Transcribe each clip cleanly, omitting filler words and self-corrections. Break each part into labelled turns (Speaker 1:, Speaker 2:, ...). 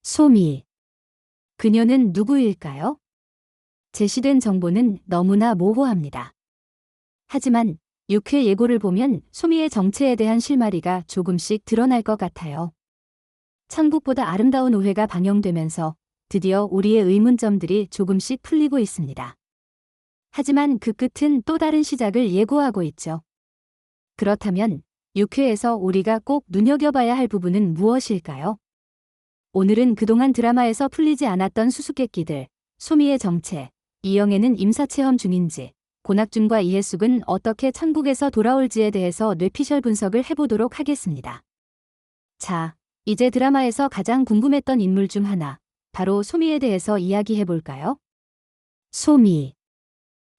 Speaker 1: 소미. 그녀는 누구일까요? 제시된 정보는 너무나 모호합니다. 하지만 6회 예고를 보면 소미의 정체에 대한 실마리가 조금씩 드러날 것 같아요. 천국보다 아름다운 5회가 방영되면서 드디어 우리의 의문점들이 조금씩 풀리고 있습니다. 하지만 그 끝은 또 다른 시작을 예고하고 있죠. 그렇다면 6회에서 우리가 꼭 눈여겨봐야 할 부분은 무엇일까요? 오늘은 그동안 드라마에서 풀리지 않았던 수수께끼들, 소미의 정체, 이영애는 임사체험 중인지, 고낙준과 이해숙은 어떻게 천국에서 돌아올지에 대해서 뇌피셜 분석을 해보도록 하겠습니다. 자, 이제 드라마에서 가장 궁금했던 인물 중 하나, 바로 소미에 대해서 이야기해볼까요? 소미.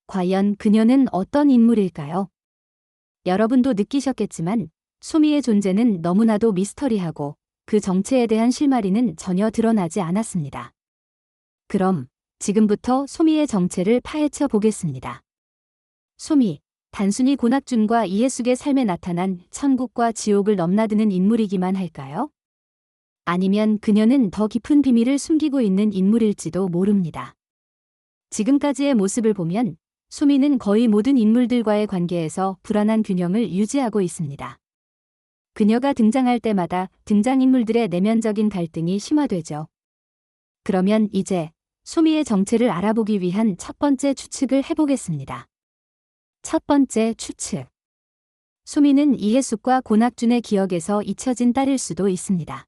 Speaker 1: 과연 그녀는 어떤 인물일까요? 여러분도 느끼셨겠지만 소미의 존재는 너무나도 미스터리하고 그 정체에 대한 실마리는 전혀 드러나지 않았습니다. 그럼 지금부터 소미의 정체를 파헤쳐 보겠습니다. 소미, 단순히 고낙준과 이해숙의 삶에 나타난 천국과 지옥을 넘나드는 인물이기만 할까요? 아니면 그녀는 더 깊은 비밀을 숨기고 있는 인물일지도 모릅니다. 지금까지의 모습을 보면 소미는 거의 모든 인물들과의 관계에서 불안한 균형을 유지하고 있습니다. 그녀가 등장할 때마다 등장인물들의 내면적인 갈등이 심화되죠. 그러면 이제 소미의 정체를 알아보기 위한 첫 번째 추측을 해보겠습니다. 첫 번째 추측. 소미는 이해숙과 고낙준의 기억에서 잊혀진 딸일 수도 있습니다.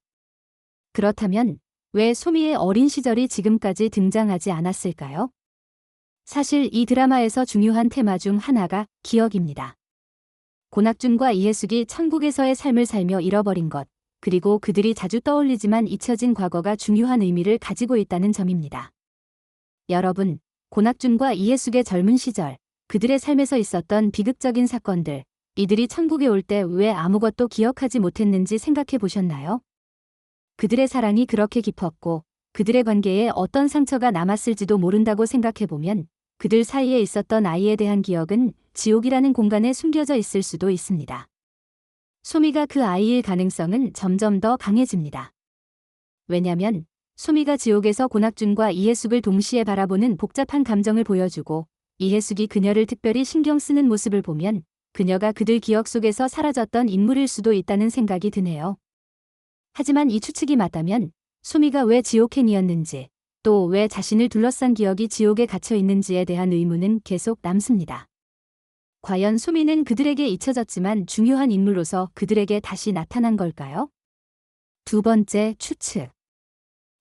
Speaker 1: 그렇다면 왜 소미의 어린 시절이 지금까지 등장하지 않았을까요? 사실 이 드라마에서 중요한 테마 중 하나가 기억입니다. 고낙준과 이해숙이 천국에서의 삶을 살며 잃어버린 것, 그리고 그들이 자주 떠올리지만 잊혀진 과거가 중요한 의미를 가지고 있다는 점입니다. 여러분, 고낙준과 이해숙의 젊은 시절, 그들의 삶에서 있었던 비극적인 사건들, 이들이 천국에 올 때 왜 아무것도 기억하지 못했는지 생각해 보셨나요? 그들의 사랑이 그렇게 깊었고, 그들의 관계에 어떤 상처가 남았을지도 모른다고 생각해 보면, 그들 사이에 있었던 아이에 대한 기억은 지옥이라는 공간에 숨겨져 있을 수도 있습니다. 소미가 그 아이일 가능성은 점점 더 강해집니다. 왜냐면 소미가 지옥에서 고낙준과 이해숙을 동시에 바라보는 복잡한 감정을 보여주고 이해숙이 그녀를 특별히 신경 쓰는 모습을 보면 그녀가 그들 기억 속에서 사라졌던 인물일 수도 있다는 생각이 드네요. 하지만 이 추측이 맞다면 소미가 왜 지옥행이었는지 또 왜 자신을 둘러싼 기억이 지옥에 갇혀 있는지에 대한 의문은 계속 남습니다. 과연 소미는 그들에게 잊혀졌지만 중요한 인물로서 그들에게 다시 나타난 걸까요? 두 번째 추측.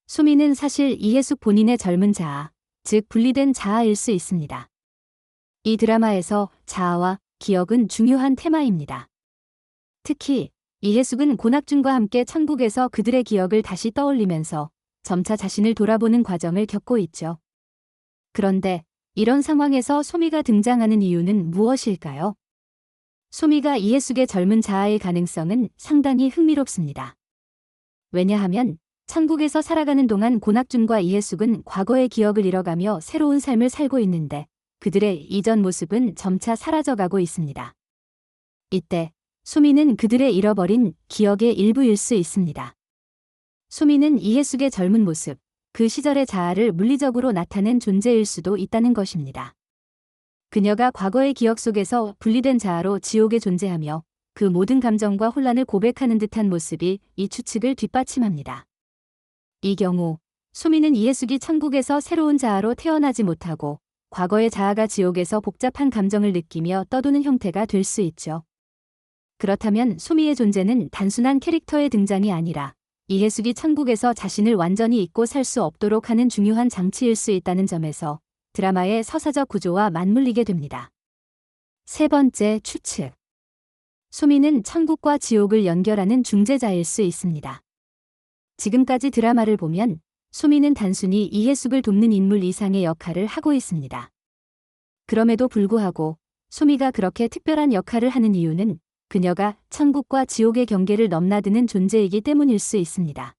Speaker 1: 소미는 사실 이해숙 본인의 젊은 자아, 즉 분리된 자아일 수 있습니다. 이 드라마에서 자아와 기억은 중요한 테마입니다. 특히 이해숙은 고낙준과 함께 천국에서 그들의 기억을 다시 떠올리면서 점차 자신을 돌아보는 과정을 겪고 있죠. 그런데 이런 상황에서 소미가 등장하는 이유는 무엇일까요? 소미가 이해숙의 젊은 자아의 가능성은 상당히 흥미롭습니다. 왜냐하면 천국에서 살아가는 동안 고낙준과 이해숙은 과거의 기억을 잃어가며 새로운 삶을 살고 있는데 그들의 이전 모습은 점차 사라져가고 있습니다. 이때 소미는 그들의 잃어버린 기억의 일부일 수 있습니다. 소미는 이해숙의 젊은 모습, 그 시절의 자아를 물리적으로 나타낸 존재일 수도 있다는 것입니다. 그녀가 과거의 기억 속에서 분리된 자아로 지옥에 존재하며 그 모든 감정과 혼란을 고백하는 듯한 모습이 이 추측을 뒷받침합니다. 이 경우 소미는 이해숙이 천국에서 새로운 자아로 태어나지 못하고 과거의 자아가 지옥에서 복잡한 감정을 느끼며 떠도는 형태가 될 수 있죠. 그렇다면 소미의 존재는 단순한 캐릭터의 등장이 아니라 이해숙이 천국에서 자신을 완전히 잊고 살 수 없도록 하는 중요한 장치일 수 있다는 점에서 드라마의 서사적 구조와 맞물리게 됩니다. 세 번째 추측. 소미는 천국과 지옥을 연결하는 중재자일 수 있습니다. 지금까지 드라마를 보면 소미는 단순히 이해숙을 돕는 인물 이상의 역할을 하고 있습니다. 그럼에도 불구하고 소미가 그렇게 특별한 역할을 하는 이유는 그녀가 천국과 지옥의 경계를 넘나드는 존재이기 때문일 수 있습니다.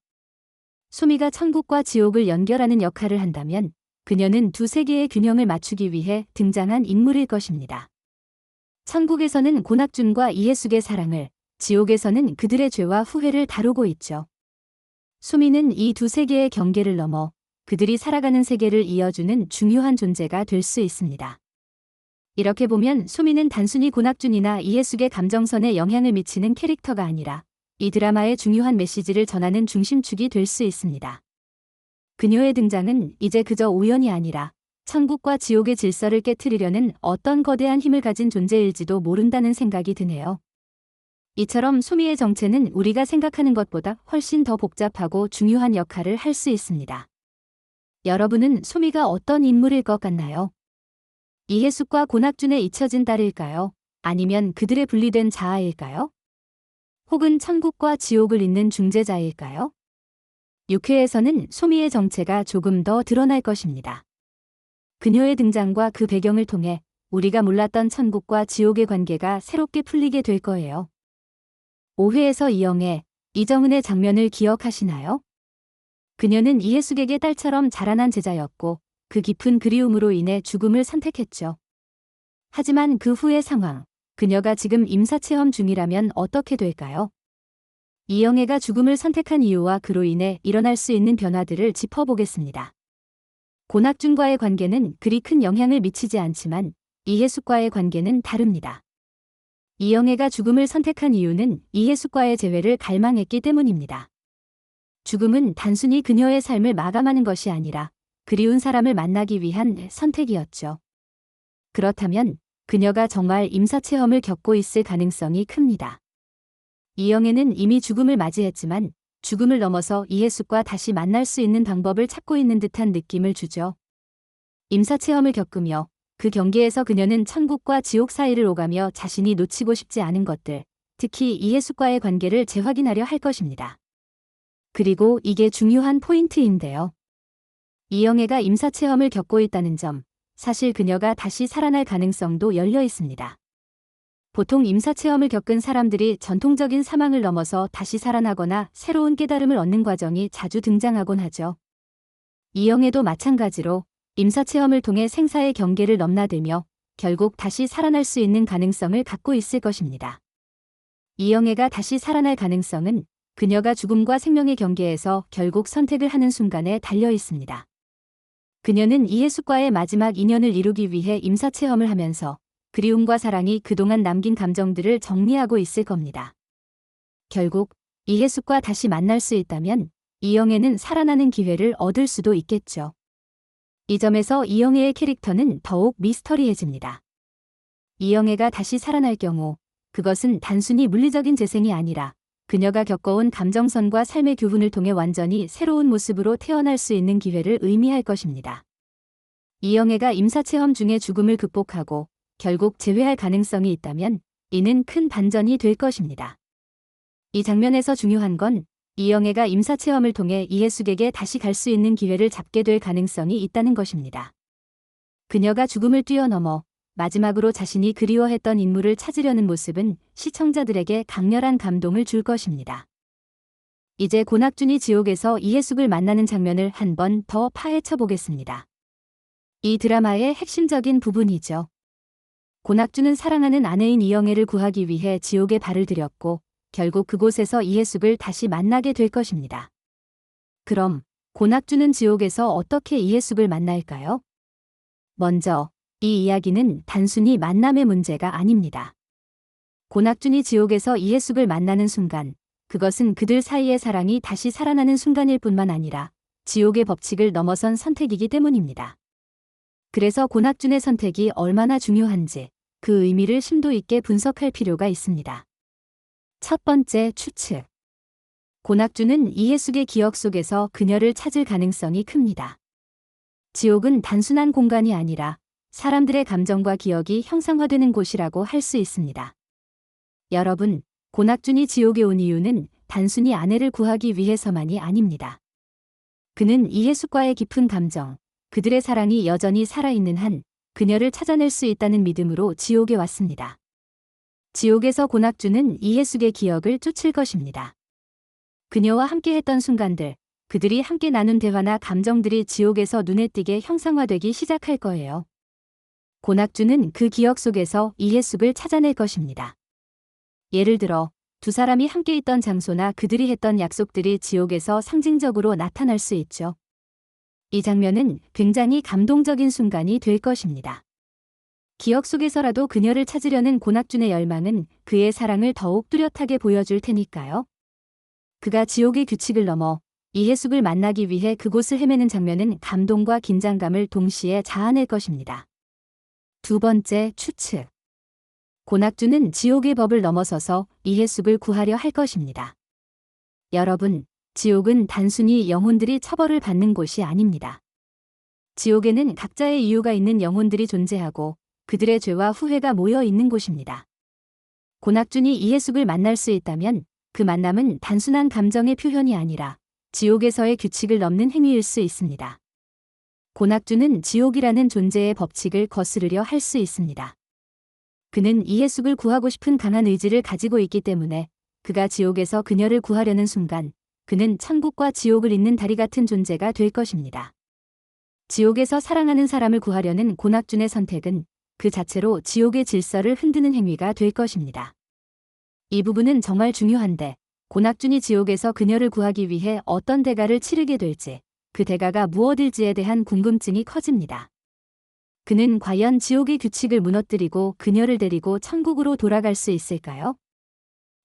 Speaker 1: 소미가 천국과 지옥을 연결하는 역할을 한다면 그녀는 두 세계의 균형을 맞추기 위해 등장한 인물일 것입니다. 천국에서는 고낙준과 이해숙의 사랑을, 지옥에서는 그들의 죄와 후회를 다루고 있죠. 소미는 이 두 세계의 경계를 넘어 그들이 살아가는 세계를 이어주는 중요한 존재가 될 수 있습니다. 이렇게 보면 소미는 단순히 고낙준이나 이해숙의 감정선에 영향을 미치는 캐릭터가 아니라 이 드라마의 중요한 메시지를 전하는 중심축이 될 수 있습니다. 그녀의 등장은 이제 그저 우연이 아니라 천국과 지옥의 질서를 깨트리려는 어떤 거대한 힘을 가진 존재일지도 모른다는 생각이 드네요. 이처럼 소미의 정체는 우리가 생각하는 것보다 훨씬 더 복잡하고 중요한 역할을 할 수 있습니다. 여러분은 소미가 어떤 인물일 것 같나요? 이해숙과 고낙준의 잊혀진 딸일까요? 아니면 그들의 분리된 자아일까요? 혹은 천국과 지옥을 잇는 중재자일까요? 6회에서는 소미의 정체가 조금 더 드러날 것입니다. 그녀의 등장과 그 배경을 통해 우리가 몰랐던 천국과 지옥의 관계가 새롭게 풀리게 될 거예요. 5회에서 이영애, 이정은의 장면을 기억하시나요? 그녀는 이해숙에게 딸처럼 자라난 제자였고 그 깊은 그리움으로 인해 죽음을 선택했죠. 하지만 그 후의 상황, 그녀가 지금 임사체험 중이라면 어떻게 될까요? 이영애가 죽음을 선택한 이유와 그로 인해 일어날 수 있는 변화들을 짚어보겠습니다. 고낙준과의 관계는 그리 큰 영향을 미치지 않지만 이해숙과의 관계는 다릅니다. 이영애가 죽음을 선택한 이유는 이해숙과의 재회를 갈망했기 때문입니다. 죽음은 단순히 그녀의 삶을 마감하는 것이 아니라 그리운 사람을 만나기 위한 선택이었죠. 그렇다면 그녀가 정말 임사체험을 겪고 있을 가능성이 큽니다. 이영애는 이미 죽음을 맞이했지만 죽음을 넘어서 이해숙과 다시 만날 수 있는 방법을 찾고 있는 듯한 느낌을 주죠. 임사체험을 겪으며 그 경계에서 그녀는 천국과 지옥 사이를 오가며 자신이 놓치고 싶지 않은 것들, 특히 이해숙과의 관계를 재확인하려 할 것입니다. 그리고 이게 중요한 포인트인데요. 이영애가 임사체험을 겪고 있다는 점, 사실 그녀가 다시 살아날 가능성도 열려 있습니다. 보통 임사체험을 겪은 사람들이 전통적인 사망을 넘어서 다시 살아나거나 새로운 깨달음을 얻는 과정이 자주 등장하곤 하죠. 이영애도 마찬가지로 임사체험을 통해 생사의 경계를 넘나들며 결국 다시 살아날 수 있는 가능성을 갖고 있을 것입니다. 이영애가 다시 살아날 가능성은 그녀가 죽음과 생명의 경계에서 결국 선택을 하는 순간에 달려 있습니다. 그녀는 이해숙과의 마지막 인연을 이루기 위해 임사체험을 하면서 그리움과 사랑이 그동안 남긴 감정들을 정리하고 있을 겁니다. 결국 이해숙과 다시 만날 수 있다면 이영애는 살아나는 기회를 얻을 수도 있겠죠. 이 점에서 이영애의 캐릭터는 더욱 미스터리해집니다. 이영애가 다시 살아날 경우 그것은 단순히 물리적인 재생이 아니라 그녀가 겪어온 감정선과 삶의 교훈을 통해 완전히 새로운 모습으로 태어날 수 있는 기회를 의미할 것입니다. 이영애가 임사체험 중에 죽음을 극복하고 결국 재회할 가능성이 있다면 이는 큰 반전이 될 것입니다. 이 장면에서 중요한 건 이영애가 임사체험을 통해 이해숙에게 다시 갈 수 있는 기회를 잡게 될 가능성이 있다는 것입니다. 그녀가 죽음을 뛰어넘어 마지막으로 자신이 그리워했던 인물을 찾으려는 모습은 시청자들에게 강렬한 감동을 줄 것입니다. 이제 고낙준이 지옥에서 이해숙을 만나는 장면을 한 번 더 파헤쳐 보겠습니다. 이 드라마의 핵심적인 부분이죠. 고낙준은 사랑하는 아내인 이영애를 구하기 위해 지옥에 발을 들였고 결국 그곳에서 이해숙을 다시 만나게 될 것입니다. 그럼 고낙준은 지옥에서 어떻게 이해숙을 만날까요? 먼저 이 이야기는 단순히 만남의 문제가 아닙니다. 고낙준이 지옥에서 이해숙을 만나는 순간 그것은 그들 사이의 사랑이 다시 살아나는 순간일 뿐만 아니라 지옥의 법칙을 넘어선 선택이기 때문입니다. 그래서 고낙준의 선택이 얼마나 중요한지 그 의미를 심도 있게 분석할 필요가 있습니다. 첫 번째 추측. 고낙준은 이해숙의 기억 속에서 그녀를 찾을 가능성이 큽니다. 지옥은 단순한 공간이 아니라 사람들의 감정과 기억이 형상화되는 곳이라고 할 수 있습니다. 여러분, 고낙준이 지옥에 온 이유는 단순히 아내를 구하기 위해서만이 아닙니다. 그는 이해숙과의 깊은 감정, 그들의 사랑이 여전히 살아있는 한 그녀를 찾아낼 수 있다는 믿음으로 지옥에 왔습니다. 지옥에서 고낙준은 이해숙의 기억을 쫓을 것입니다. 그녀와 함께했던 순간들, 그들이 함께 나눈 대화나 감정들이 지옥에서 눈에 띄게 형상화되기 시작할 거예요. 고낙준은 그 기억 속에서 이해숙을 찾아낼 것입니다. 예를 들어 두 사람이 함께 있던 장소나 그들이 했던 약속들이 지옥에서 상징적으로 나타날 수 있죠. 이 장면은 굉장히 감동적인 순간이 될 것입니다. 기억 속에서라도 그녀를 찾으려는 고낙준의 열망은 그의 사랑을 더욱 뚜렷하게 보여줄 테니까요. 그가 지옥의 규칙을 넘어 이해숙을 만나기 위해 그곳을 헤매는 장면은 감동과 긴장감을 동시에 자아낼 것입니다. 두 번째 추측. 고낙준은 지옥의 법을 넘어서서 이해숙을 구하려 할 것입니다. 여러분, 지옥은 단순히 영혼들이 처벌을 받는 곳이 아닙니다. 지옥에는 각자의 이유가 있는 영혼들이 존재하고 그들의 죄와 후회가 모여 있는 곳입니다. 고낙준이 이해숙을 만날 수 있다면 그 만남은 단순한 감정의 표현이 아니라 지옥에서의 규칙을 넘는 행위일 수 있습니다. 고낙준은 지옥이라는 존재의 법칙을 거스르려 할 수 있습니다. 그는 이해숙을 구하고 싶은 강한 의지를 가지고 있기 때문에 그가 지옥에서 그녀를 구하려는 순간 그는 천국과 지옥을 잇는 다리 같은 존재가 될 것입니다. 지옥에서 사랑하는 사람을 구하려는 고낙준의 선택은 그 자체로 지옥의 질서를 흔드는 행위가 될 것입니다. 이 부분은 정말 중요한데 고낙준이 지옥에서 그녀를 구하기 위해 어떤 대가를 치르게 될지, 그 대가가 무엇일지에 대한 궁금증이 커집니다. 그는 과연 지옥의 규칙을 무너뜨리고 그녀를 데리고 천국으로 돌아갈 수 있을까요?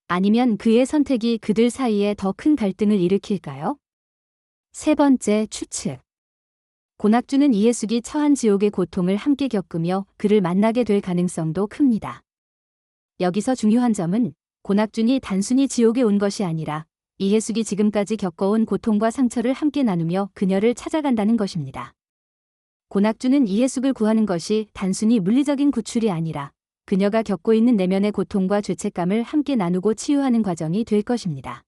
Speaker 1: 아니면 그의 선택이 그들 사이에 더 큰 갈등을 일으킬까요? 세 번째 추측. 고낙준은 이해숙이 처한 지옥의 고통을 함께 겪으며 그를 만나게 될 가능성도 큽니다. 여기서 중요한 점은 고낙준이 단순히 지옥에 온 것이 아니라 이해숙이 지금까지 겪어온 고통과 상처를 함께 나누며 그녀를 찾아간다는 것입니다. 고낙준은 이해숙을 구하는 것이 단순히 물리적인 구출이 아니라 그녀가 겪고 있는 내면의 고통과 죄책감을 함께 나누고 치유하는 과정이 될 것입니다.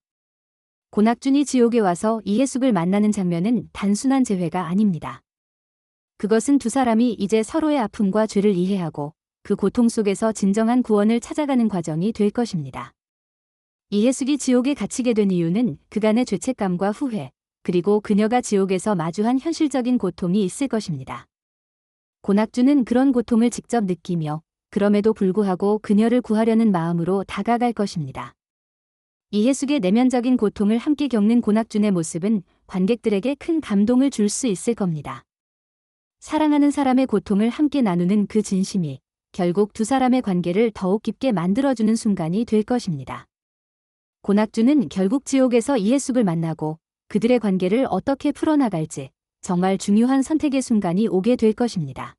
Speaker 1: 고낙준이 지옥에 와서 이해숙을 만나는 장면은 단순한 재회가 아닙니다. 그것은 두 사람이 이제 서로의 아픔과 죄를 이해하고 그 고통 속에서 진정한 구원을 찾아가는 과정이 될 것입니다. 이해숙이 지옥에 갇히게 된 이유는 그간의 죄책감과 후회, 그리고 그녀가 지옥에서 마주한 현실적인 고통이 있을 것입니다. 고낙준은 그런 고통을 직접 느끼며 그럼에도 불구하고 그녀를 구하려는 마음으로 다가갈 것입니다. 이해숙의 내면적인 고통을 함께 겪는 고낙준의 모습은 관객들에게 큰 감동을 줄 수 있을 겁니다. 사랑하는 사람의 고통을 함께 나누는 그 진심이 결국 두 사람의 관계를 더욱 깊게 만들어주는 순간이 될 것입니다. 고낙준은 결국 지옥에서 이해숙을 만나고 그들의 관계를 어떻게 풀어나갈지 정말 중요한 선택의 순간이 오게 될 것입니다.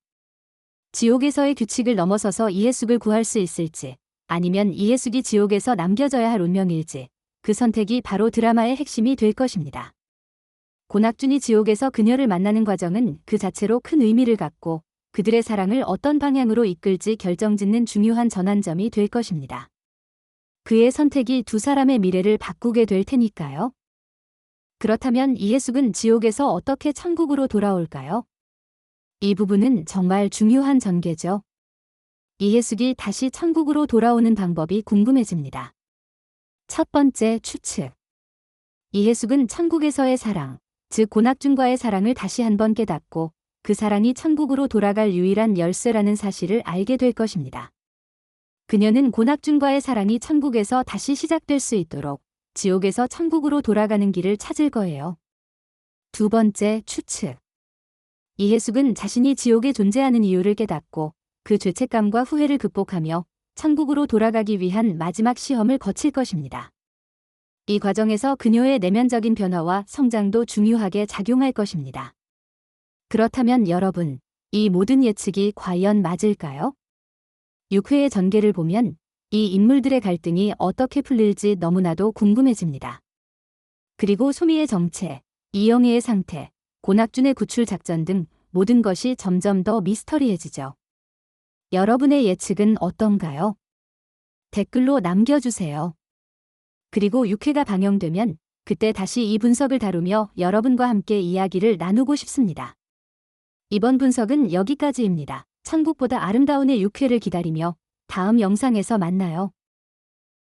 Speaker 1: 지옥에서의 규칙을 넘어서서 이해숙을 구할 수 있을지, 아니면 이해숙이 지옥에서 남겨져야 할 운명일지, 그 선택이 바로 드라마의 핵심이 될 것입니다. 고낙준이 지옥에서 그녀를 만나는 과정은 그 자체로 큰 의미를 갖고 그들의 사랑을 어떤 방향으로 이끌지 결정짓는 중요한 전환점이 될 것입니다. 그의 선택이 두 사람의 미래를 바꾸게 될 테니까요. 그렇다면 이해숙은 지옥에서 어떻게 천국으로 돌아올까요? 이 부분은 정말 중요한 전개죠. 이해숙이 다시 천국으로 돌아오는 방법이 궁금해집니다. 첫 번째 추측. 이해숙은 천국에서의 사랑, 즉 고낙준과의 사랑을 다시 한번 깨닫고 그 사랑이 천국으로 돌아갈 유일한 열쇠라는 사실을 알게 될 것입니다. 그녀는 고낙준과의 사랑이 천국에서 다시 시작될 수 있도록 지옥에서 천국으로 돌아가는 길을 찾을 거예요. 두 번째 추측. 이해숙은 자신이 지옥에 존재하는 이유를 깨닫고 그 죄책감과 후회를 극복하며 천국으로 돌아가기 위한 마지막 시험을 거칠 것입니다. 이 과정에서 그녀의 내면적인 변화와 성장도 중요하게 작용할 것입니다. 그렇다면 여러분, 이 모든 예측이 과연 맞을까요? 6회의 전개를 보면 이 인물들의 갈등이 어떻게 풀릴지 너무나도 궁금해집니다. 그리고 소미의 정체, 이영애의 상태, 고낙준의 구출 작전 등 모든 것이 점점 더 미스터리해지죠. 여러분의 예측은 어떤가요? 댓글로 남겨주세요. 그리고 6회가 방영되면 그때 다시 이 분석을 다루며 여러분과 함께 이야기를 나누고 싶습니다. 이번 분석은 여기까지입니다. 천국보다 아름다운의 6회를 기다리며 다음 영상에서 만나요.